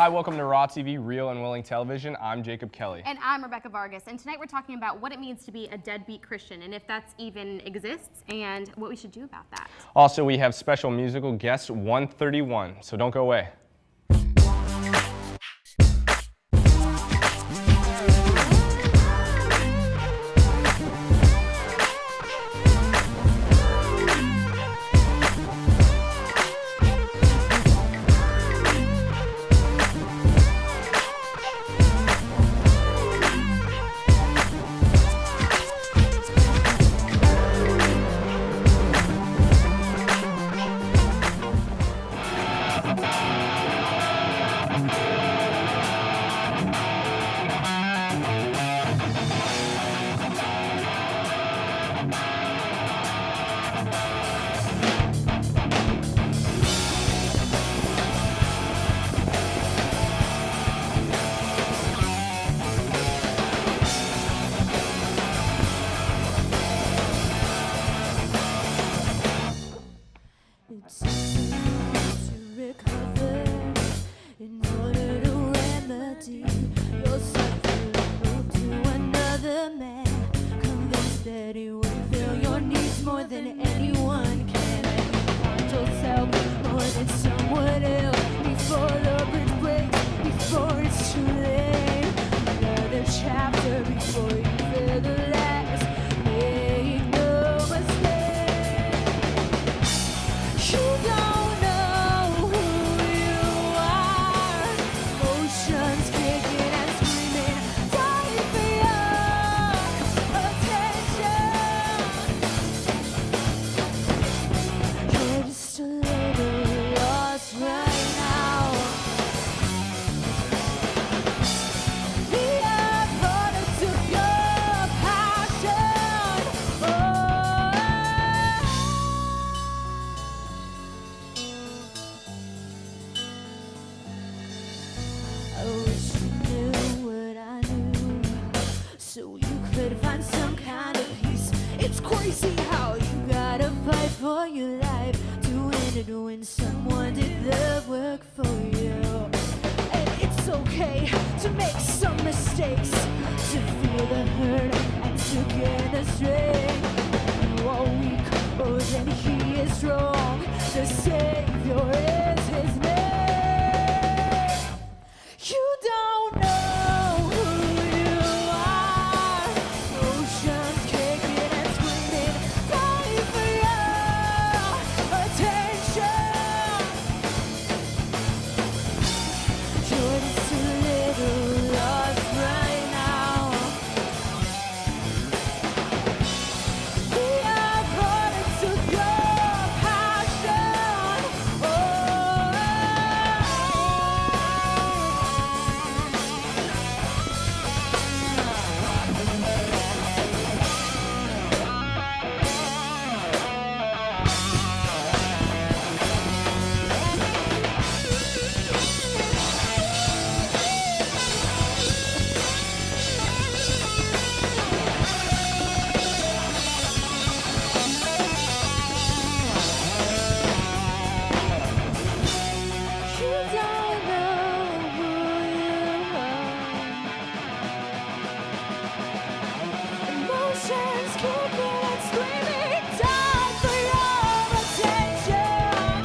Hi, welcome to Raw TV, Real and Willing Television. I'm Jacob Kelly. And I'm Rebecca Vargas. And tonight we're talking about what it means to be a deadbeat Christian and if that even exists and what we should do about that. Also, we have special musical guest 131, so don't go away. crazy how you gotta fight for your life to win it when someone did the work for you. And it's okay to make some mistakes, to feel the hurt and to gain the strength. You are weak, oh then he is strong. The Savior is his name. You don't know who you are. Oceans kicking and screaming, dying for your attention. You're just a little lost right now. We are products of your passion. You don't know who you are. Emotions kicking and screaming, time for your attention.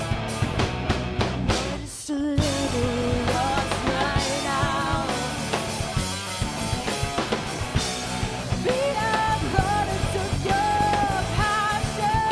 You're just a little lost right now. We are products of your passion.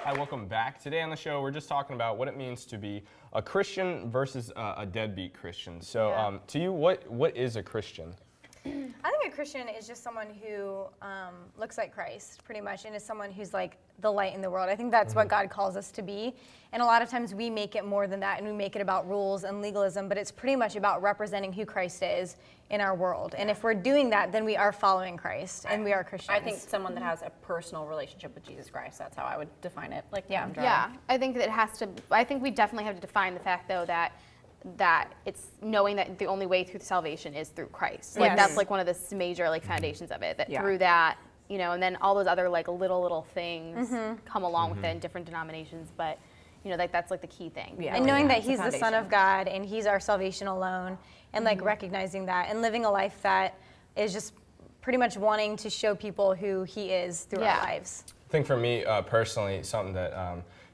Hi, welcome back. Today on the show, we're just talking about what it means to be a Christian versus a deadbeat Christian. So, to you, what is a Christian? I think a Christian is just someone who looks like Christ, pretty much, and is someone who's like the light in the world. I think that's what God calls us to be. And a lot of times we make it more than that, and we make it about rules and legalism, but it's pretty much about representing who Christ is in our world. And if we're doing that, then we are following Christ, and we are Christians. I think someone that has a personal relationship with Jesus Christ, that's how I would define it. Like, Yeah. Yeah, I think that it has to. I think we definitely have to define the fact, though, that it's knowing that the only way through salvation is through Christ. Like Yes. that's like one of the major like foundations of it. That Yeah. through that, and then all those other like little things come along with it in different denominations. But like that's like the key thing. Yeah. And knowing that it's a he's the Son foundation. of God, and he's our salvation alone, and like recognizing that, and living a life that is just pretty much wanting to show people who he is through Yeah. our lives. I think for me personally, something that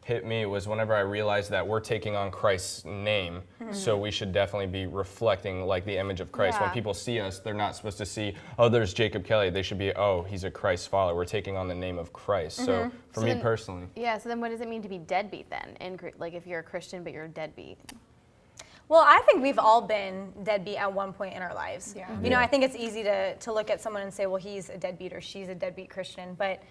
hit me was whenever I realized that we're taking on Christ's name, so we should definitely be reflecting like the image of Christ. When Yeah. people see us, they're not supposed to see, oh, there's Jacob Kelly. They should be, oh, he's a Christ follower. We're taking on the name of Christ. So for So me then- personally, Yeah. So then, what does it mean to be deadbeat then? Like if you're a Christian but you're a deadbeat. Well, I think we've all been deadbeat at one point in our lives. Yeah. I think it's easy to look at someone and say, well, he's a deadbeat or she's a deadbeat Christian. But,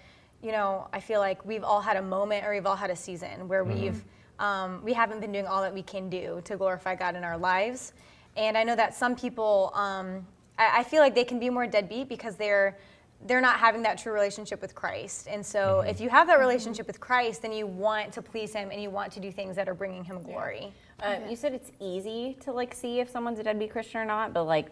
I feel like we've all had a moment or we've all had a season where we haven't been doing all that we can do to glorify God in our lives. And I know that some people, I feel like they can be more deadbeat because they're not having that true relationship with Christ. And so if you have that relationship with Christ, then you want to please him and you want to do things that are bringing him glory. You said it's easy to like see if someoone's a deadbeat Christian or not, but like,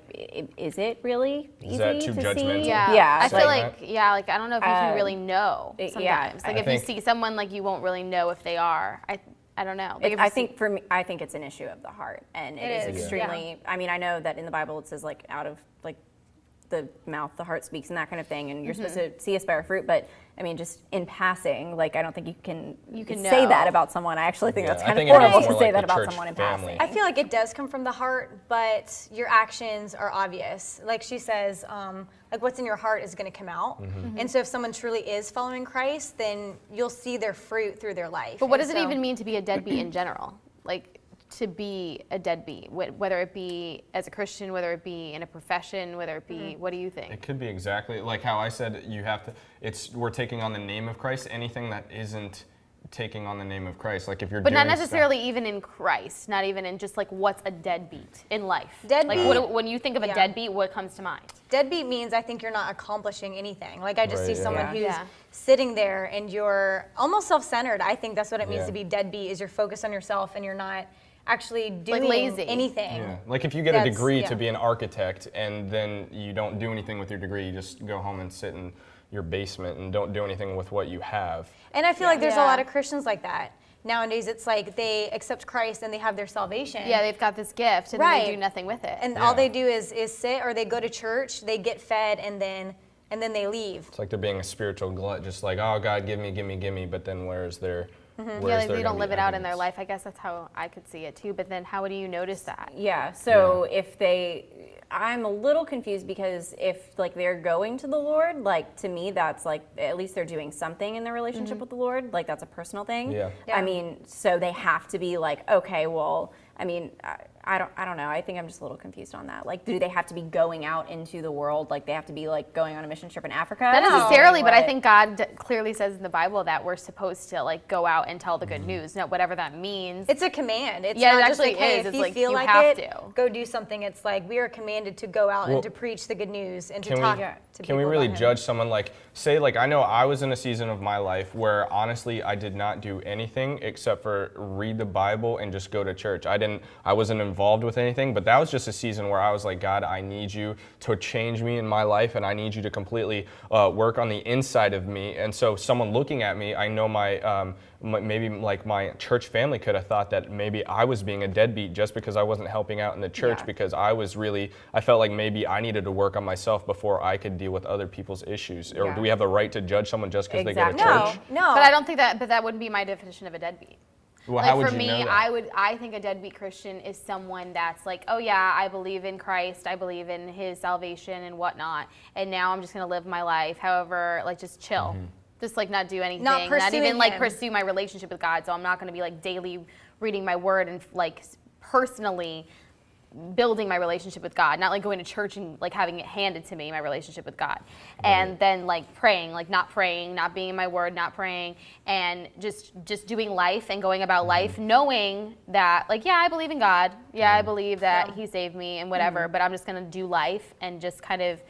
is it really easy Is that too to judgmental? see? Yeah. Yeah. I it's feel like- like I don't know if you can really know yeah, sometimes. Like I if you think- see someone, like you won't really know if they are. I don't know. Like if I you see- think for me, I think it's an issue of the heart, and it is is, extremely. I mean, I know that in the Bible it says like out of like the mouth the heart speaks and that kind of thing, and you're supposed to see us bear fruit. But I mean, just in passing, like I don't think you can say know. that about someone. I actually think Yeah, that's I kind of think it horrible is to more say like that the about church someone in family. passing. I feel like it does come from the heart, but your actions are obvious. Like she says, like what's in your heart is going to come out. And so if someone truly is following Christ, then you'll see their fruit through their life. But what And does it so- even mean to be a deadbeat in general? Like to be a deadbeat, whether it be as a Christian, whether it be in a profession, whether it be, what do you think? it could be exactly like how I said. We're taking on the name of Christ. Anything that isn't taking on the name of Christ. Like if you're But doing not necessarily stuff, even in Christ, not even in just like what's a deadbeat in life. Deadbeat- Like when you think of a Yeah. deadbeat, what comes to mind? Deadbeat means I think you're not accomplishing anything. Like I just Right, see yeah. someone Yeah. who's Yeah. sitting there and you're almost self-centered. I think that's what it means Yeah. to be deadbeat, is you're focused on yourself and you're not actually doing lazy. anything. yeah. Like if you get a That's- degree yeah. to be an architect and then you don't do anything with your degree, you just go home and sit in your basement and don't do anything with what you have. And I feel like there's a Yeah. lot of Christians like that. Nowadays, it's like they accept Christ and they have their salvation. Yeah, they've got this gift and then they Right. do nothing with it. And Yeah. all they do is sit, or they go to church, they get fed, and then they leave. It's like they're being a spiritual glut, just like, oh God, give me, but then where's their yeah, where's like there they gonna don't be live it out in their evidence? life. I guess that's how I could see it too. But then how do you notice that? Yeah. So if I'm a little confused because if like they're going to the Lord, like to me that's like at least they're doing something in their relationship with the Lord. Like that's a personal thing. Yeah. Yeah. I mean, so they have to be like, okay, well, I mean, I don't know. I think I'm just a little confused on that. Like, do they have to be going out into the world? Like, they have to be like going on a mission trip in Africa? Not No. necessarily, but I What? think God clearly says in the Bible that we're supposed to like go out and tell the good news, no, whatever that means. It's a command. It's Yeah, it not just like, actually hey, is. if It's you like feel you like have it, to. go do something. It's like we are commanded to go out Well, and to preach the good news and to Can talk we, to people can we really about him. judge someone like, say, like I know I was in a season of my life where honestly I did not do anything except for read the Bible and just go to church. I wasn't involved with anything, but that was just a season where I was like, God, I need you to change me in my life, and I need you to completely work on the inside of me. And so someone looking at me, I know maybe like my church family could have thought that maybe I was being a deadbeat just because I wasn't helping out in the church, Yeah. because I felt like maybe I needed to work on myself before I could deal with other people's issues. Or Yeah. do we have the right to judge someone just because they go to Exactly. church? No. But I don't think that. But that wouldn't be my definition of a deadbeat. Well, Like how would for you me, know that? I think a deadbeat Christian is someone that's like, oh yeah, I believe in Christ, I believe in His salvation and whatnot, and now I'm just gonna live my life. However, like just chill, just like not do anything, not pursuing even like Him. pursue my relationship with God. So I'm not gonna be like daily reading my Word and like personally building my relationship with God, not like going to church and like having it handed to me, my relationship with God. And then like praying, not being in my word, not praying, and just doing life and going about life knowing that like, yeah, I believe in God. Yeah, I believe that He saved me and whatever, but I'm just going to do life and just kind of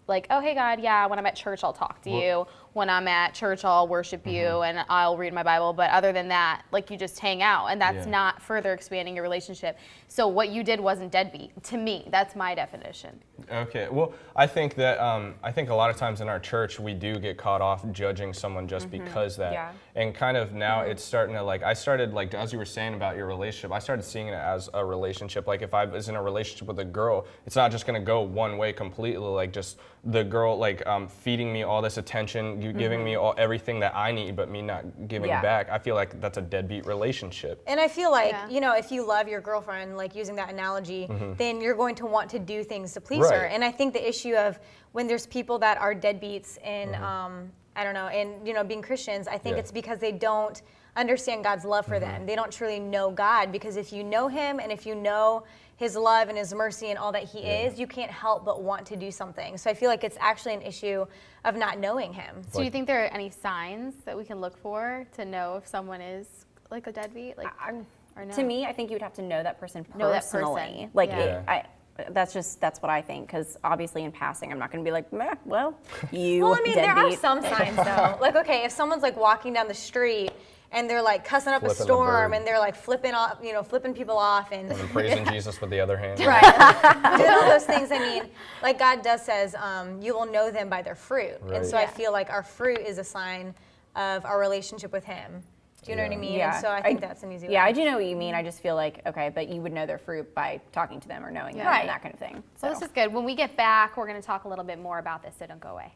like, oh, hey, God, yeah, when I'm at church, I'll talk to you. When I'm at church, I'll worship you and I'll read my Bible. But other than that, like you just hang out, and that's Yeah. not further expanding your relationship. So what you did wasn't deadbeat. To me, that's my definition. Okay, well, I think that I think a lot of times in our church we do get caught off judging someone just because that, Yeah. and kind of now it's starting to like I started like as you were saying about your relationship, I started seeing it as a relationship. Like if I was in a relationship with a girl, it's not just gonna go one way completely. Like just the girl like feeding me all this attention, giving me everything that I need, but me not giving Yeah. back. I feel like that's a deadbeat relationship. And I feel like, Yeah. if you love your girlfriend, like using that analogy, then you're going to want to do things to please her. Right. And I think the issue of when there's people that are deadbeats and, I don't know, and, being Christians, I think Yeah. it's because they don't understand God's love for them. They don't truly know God, because if you know Him and if you know His love and His mercy and all that He is, you can't help but want to do something. So I feel like it's actually an issue of not knowing Him. So do you think there are any signs that we can look for to know if someone is like a deadbeat? Like, or no? To me, I think you would have to know that person Know that person. personally. Like, Yeah. that's what I think. Because obviously, in passing, I'm not going to be like, meh, well, you. Well, I mean, there are deadbeat." some signs though. Like, okay, if someone's like walking down the street and they're like cussing up a Flipping the storm bird. and they're like flipping off, flipping people off and And praising Jesus with the other hand. right, doing all those things. I mean, like God does says, you will know them by their fruit. And Right. so I Yeah. feel like our fruit is a sign of our relationship with Him. Do you know what I Yeah. mean? Yeah. And so I think that's an easy way. Yeah, I do know what you mean. I just feel like, okay, but you would know their fruit by talking to them or knowing them Right. and that kind of thing. So Well, this is good. When we get back, we're going to talk a little bit more about this, so don't go away.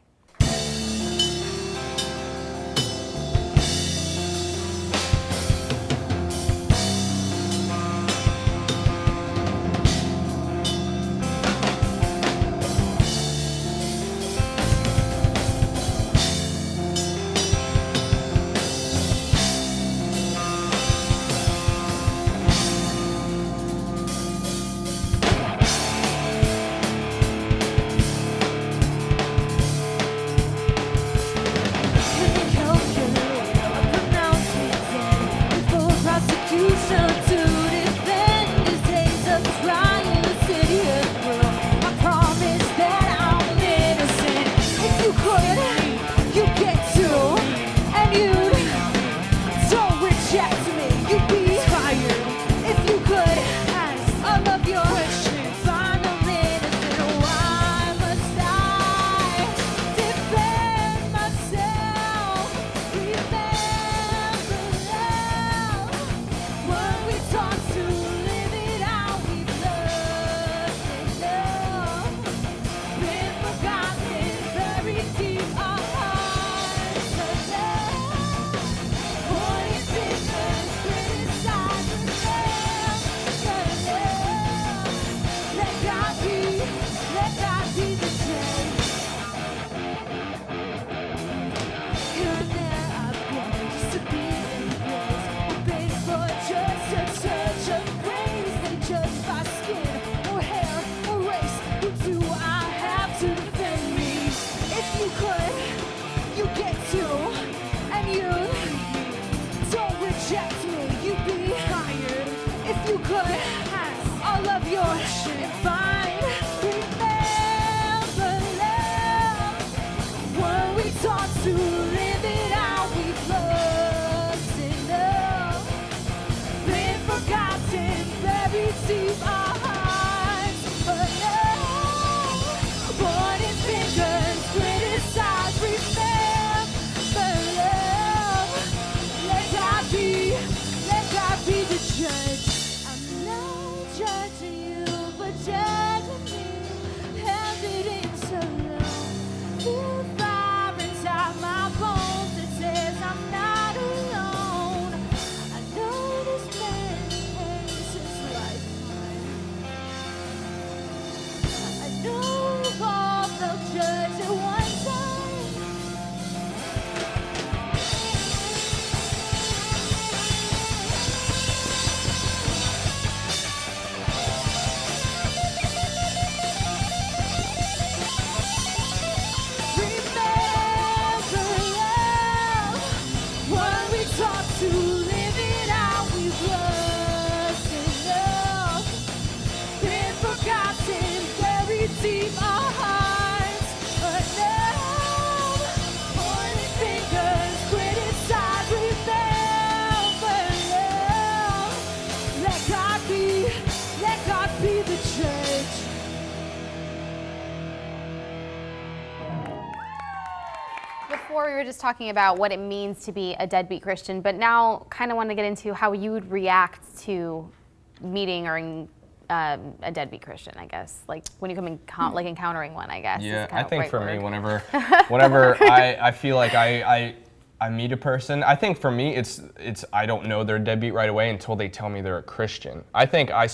could, you get to, and you don't reject me. You'd be hired if you could. All of your shit fine. Remember love. When we taught to live it out, we've lost enough. Been forgotten, buried deep our hearts. But now, pointing fingers, criticize. Remember love. Let God be the judge. I'm not judging you, but judging me. Held it in so long. Feel fire inside my bones that says I'm not alone. I know this man hates his life. I know we've all felt judged at one time. Remember love. When we taught to live it out, we've lost enough. Been forgotten, buried deep our hearts. Enough. Pointing fingers, criticize. Remember love. Let God be the judge. Before we were just talking about what it means to be a deadbeat Christian, but now kind of want to get into how you would react to meeting or a deadbeat Christian, I guess. Like when you come in, like encountering one, I guess. Yeah, is kind I of think right for word. me, whenever I feel like I meet a person, I think for me it's I don't know they're deadbeat right away until they tell me they're a Christian. I think I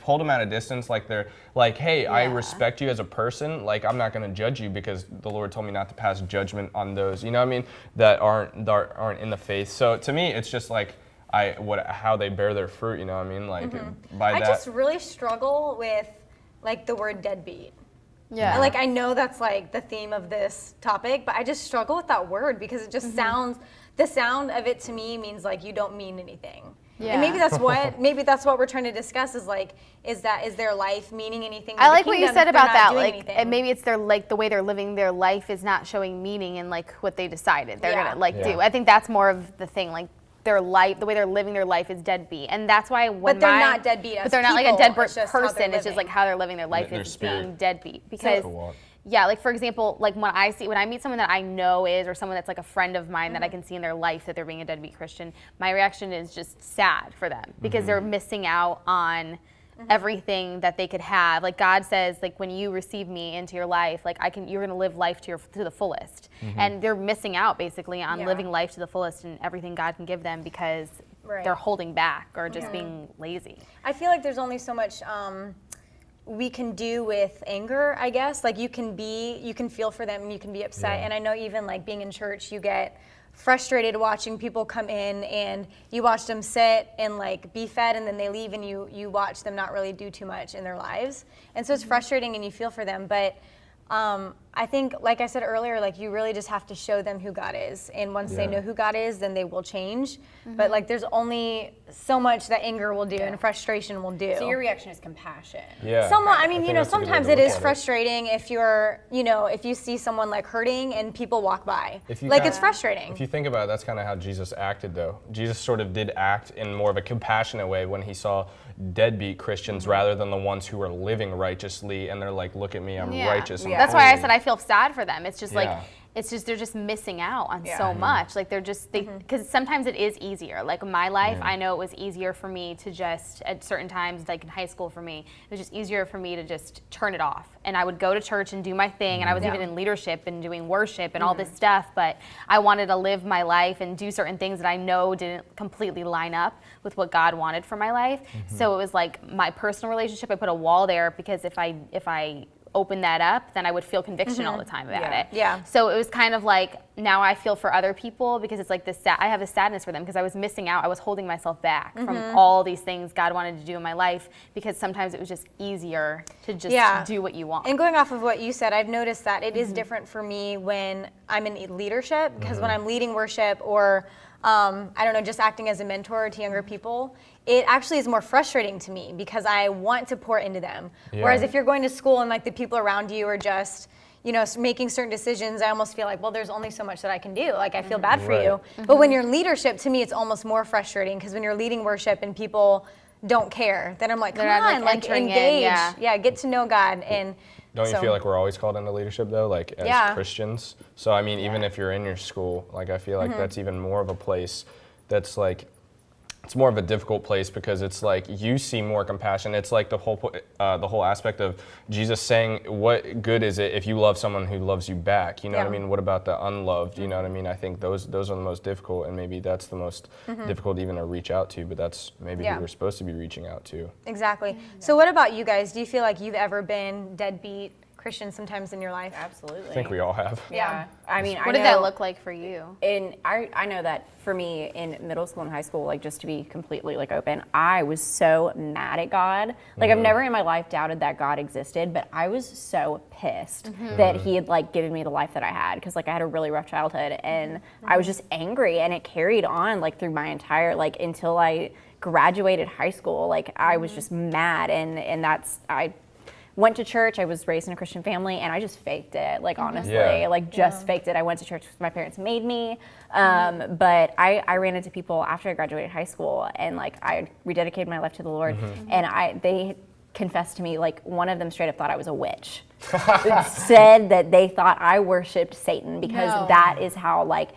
hold them at a distance, like they're like, hey, I Yeah. respect you as a person. Like I'm not gonna judge you because the Lord told me not to pass judgment on those, you know what I mean, that aren't in the faith. So to me, it's just like how they bear their fruit, you know what I mean? Like by I that. just really struggle with like the word deadbeat. Yeah. Like I know that's like the theme of this topic, but I just struggle with that word because it just sounds, the sound of it to me means like you don't mean anything. Yeah. And maybe that's what we're trying to discuss is like, is their life meaning anything? to I the like what you kingdom said if they're about not that, doing like, anything? and maybe it's the way they're living their life is not showing meaning in like what they decided they're Yeah. gonna Yeah. do. I think that's more of the thing, like their life, the way they're living their life is deadbeat, and that's why when But they're not deadbeat as but they're not like a people, deadbeat it's just how they're person. It's just living. like how they're living their life Their is spirit. being deadbeat because. Walk. Yeah, like for example, like when I meet someone that I know is, or someone that's like a friend of mine that I can see in their life that they're being a deadbeat Christian, my reaction is just sad for them because they're missing out on everything that they could have. Like God says, like when you receive me into your life, like you're gonna live life to the fullest, and they're missing out basically on Yeah. living life to the fullest and everything God can give them because Right. they're holding back or just being lazy. I feel like there's only so much we can do with anger, I guess. Like you can feel for them and you can be upset. Yeah. And I know even like being in church, you get frustrated watching people come in and you watch them sit and like be fed and then they leave and you watch them not really do too much in their lives. And so it's frustrating and you feel for them. But I think, like I said earlier, like you really just have to show them who God is. And once they Yeah. know who God is, then they will change. But like there's only so much that anger will do and frustration will do. So your reaction is compassion. Yeah. Somewhat, I I mean, think you know, that's a good way sometimes to it look is at it. frustrating if if you see someone like hurting and people walk by. If you Like kinda- it's frustrating. If you think about it, that's kind of how Jesus acted, though. Jesus sort of did act in more of a compassionate way when he saw deadbeat Christians rather than the ones who are living righteously and they're like, look at me, I'm righteous. I'm That's why I holy." said I feel sad for them. It's just like, Yeah. it's just they're just missing out on Yeah. so much. Like they're just because sometimes it is easier. Like in my life, I know it was easier for me to just at certain times, like in high school for me, it was just easier for me to just turn it off. And I would go to church and do my thing, and I was even in leadership and doing worship and all this stuff. But I wanted to live my life and do certain things that I know didn't completely line up with what God wanted for my life. So it was like my personal relationship. I put a wall there because if I open that up, then I would feel conviction all the time about Yeah. it. Yeah. So it was kind of like now I feel for other people because it's like this. I have a sadness for them because I was missing out. I was holding myself back from all these things God wanted to do in my life because sometimes it was just easier to just do what you want. And going off of what you said, I've noticed that it is different for me when I'm in leadership, because when I'm leading worship or I don't know, just acting as a mentor to younger people, it actually is more frustrating to me because I want to pour into them. Yeah. Whereas if you're going to school and like the people around you are just, you know, making certain decisions, I almost feel like, well, there's only so much that I can do. Like, I feel bad for you. But when you're in leadership, to me, it's almost more frustrating because when you're leading worship and people don't care, then I'm like, come on, like engage. Yeah, get to know God. And don't you feel like we're always called into leadership though, like as Christians? So I mean, even if you're in your school, like I feel like that's even more of a place that's like, it's more of a difficult place because it's like you see more compassion. It's like the whole aspect of Jesus saying, what good is it if you love someone who loves you back? You know what I mean? What about the unloved? You know what I mean? I think those are the most difficult, and maybe that's the most difficult even to reach out to, but that's maybe who we're supposed to be reaching out to. Exactly. So what about you guys? Do you feel like you've ever been deadbeat Christian sometimes in your life? Absolutely. I think we all have. Yeah. I mean, What did that look like for you? And I know that for me in middle school and high school, like just to be completely like open, I was so mad at God. Like I've never in my life doubted that God existed, but I was so pissed that he had like given me the life that I had, because like I had a really rough childhood and I was just angry, and it carried on like through my entire, like until I graduated high school. Like I was just mad, and I went to church. I was raised in a Christian family, and I just faked it, like honestly, faked it. I went to church because my parents made me, but I ran into people after I graduated high school, and like I rededicated my life to the Lord, and they confessed to me, like one of them straight up thought I was a witch. Said that they thought I worshipped Satan because that is how like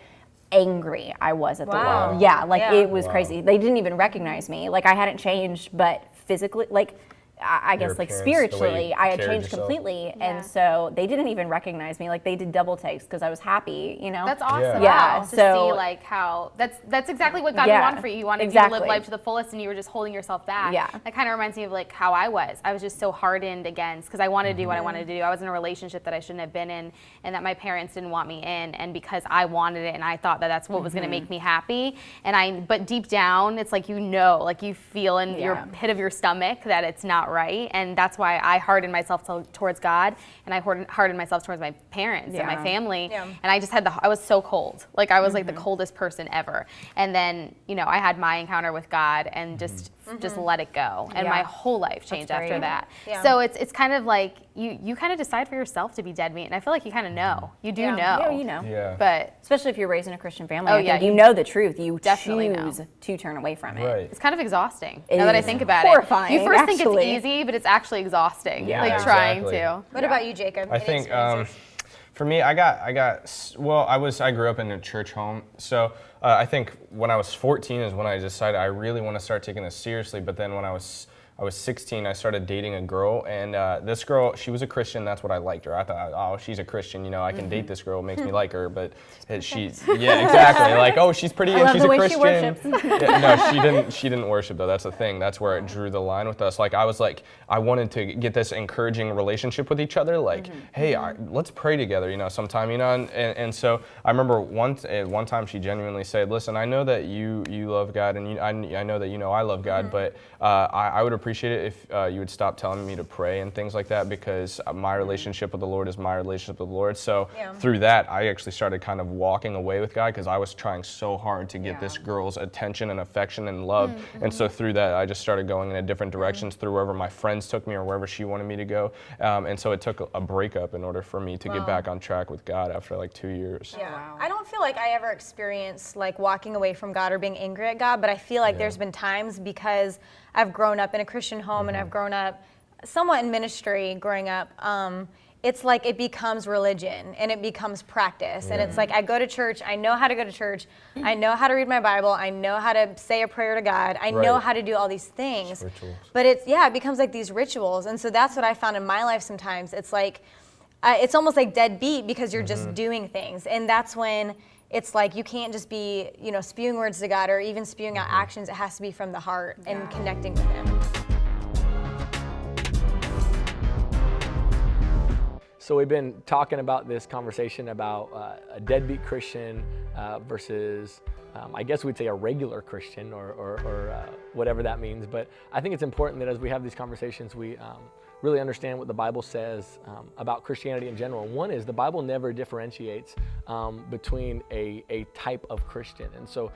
angry I was at the world. Yeah, like it was crazy. They didn't even recognize me. Like I hadn't changed, but physically, like I guess like spiritually, I had changed completely, and so they didn't even recognize me. Like they did double takes because I was happy, you know. That's awesome. Yeah. Wow. To see like how that's exactly what God wanted for you. He wanted you to live life to the fullest, and you were just holding yourself back. Yeah. That kind of reminds me of like how I was. I was just so hardened against, because I wanted to do what I wanted to do. I was in a relationship that I shouldn't have been in, and that my parents didn't want me in, and because I wanted it, and I thought that that's what was going to make me happy. But deep down, it's like like you feel in your pit of your stomach that it's not right, and that's why I hardened myself towards God, and I hardened myself towards my parents and my family, and I just I was so cold. Like I was like the coldest person ever. And then, I had my encounter with God and just let it go, and my whole life changed after that. So it's kind of like you kind of decide for yourself to be deadbeat, and I feel like you kind of know. You do know. Yeah, you know. Yeah. But especially if you're raised in a Christian family, I think you know the truth. You definitely choose to turn away from it. Right. It's kind of exhausting It now that I is think about horrifying, it. You first think actually. it's easy, but it's actually exhausting. Yeah, like trying exactly. to. What about you, Jacob? I Any think experiences? for me, I grew up in a church home, so I think when I was 14 is when I decided I really want to start taking this seriously. But then when I was 16, I started dating a girl, and this girl, she was a Christian. That's what I liked her. I thought, oh, she's a Christian, I can date this girl. It makes me like her. But yeah, exactly. Like, oh, she's pretty and she's a Christian. No, she didn't worship though. That's the thing. That's where it drew the line with us. Like, I wanted to get this encouraging relationship with each other. Like, hey, let's pray together, sometime, and so I remember one time she genuinely said, listen, I know that you love God, and I know that I love God, but I would appreciate it if you would stop telling me to pray and things like that, because my relationship with the Lord is my relationship with the Lord. So through that, I actually started kind of walking away with God, because I was trying so hard to get this girl's attention and affection and love. And so through that, I just started going in a different directions through wherever my friends took me or wherever she wanted me to go. And so it took a breakup in order for me to get back on track with God after like 2 years. Yeah. Wow. I don't feel like I ever experienced like walking away from God or being angry at God, but I feel like there's been times, because I've grown up in a Christian home and I've grown up somewhat in ministry growing up. It's like it becomes religion and it becomes practice. And it's like I go to church, I know how to go to church, I know how to read my Bible, I know how to say a prayer to God, I know how to do all these things. Rituals. But it becomes like these rituals. And so that's what I found in my life sometimes. It's like, it's almost like deadbeat, because you're just doing things. And that's when it's like you can't just be, spewing words to God or even spewing out actions. It has to be from the heart and connecting with Him. So we've been talking about this conversation about a deadbeat Christian versus, I guess we'd say a regular Christian or whatever that means. But I think it's important that as we have these conversations, we really understand what the Bible says about Christianity in general. One is the Bible never differentiates between a type of Christian. And so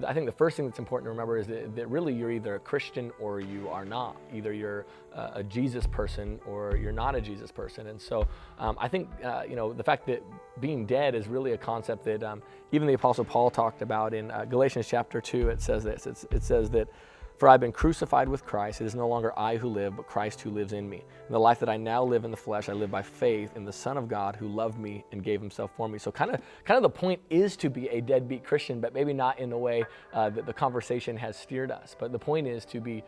I think the first thing that's important to remember is that really you're either a Christian or you are not. Either you're a Jesus person or you're not a Jesus person. And so I think the fact that being dead is really a concept that even the Apostle Paul talked about in Galatians chapter 2. It says this. It says that, "For I've been crucified with Christ. It is no longer I who live, but Christ who lives in me. And the life that I now live in the flesh, I live by faith in the Son of God who loved me and gave himself for me." So kind of the point is to be a deadbeat Christian, but maybe not in the way that the conversation has steered us. But the point is to be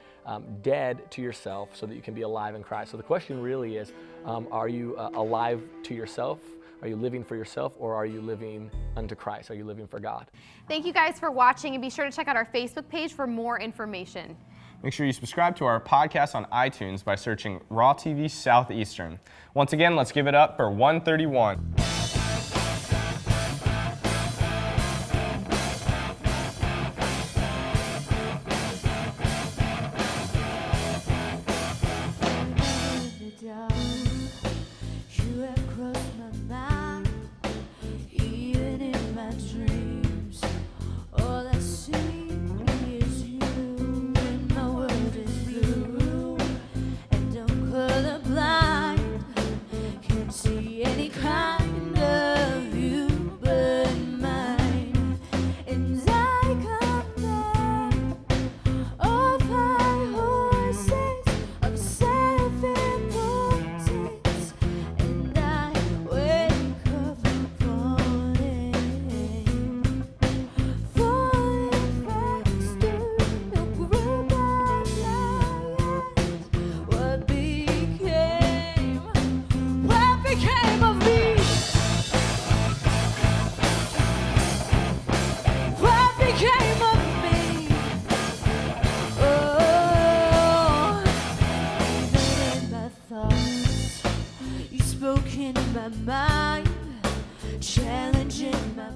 dead to yourself so that you can be alive in Christ. So the question really is, are you alive to yourself? Are you living for yourself, or are you living unto Christ? Are you living for God? Thank you guys for watching, and be sure to check out our Facebook page for more information. Make sure you subscribe to our podcast on iTunes by searching Raw TV Southeastern. Once again, let's give it up for 131. You have crossed my mind, even in my dreams. All I see is you, and my world is blue. And I'm colorblind, can't see any kind of you but mine. And I come down off high horses of self-importance, and I wake up falling faster. No group of lions. What became of me? What became of me? Oh, even in my thoughts, you spoke in my mind, challenging my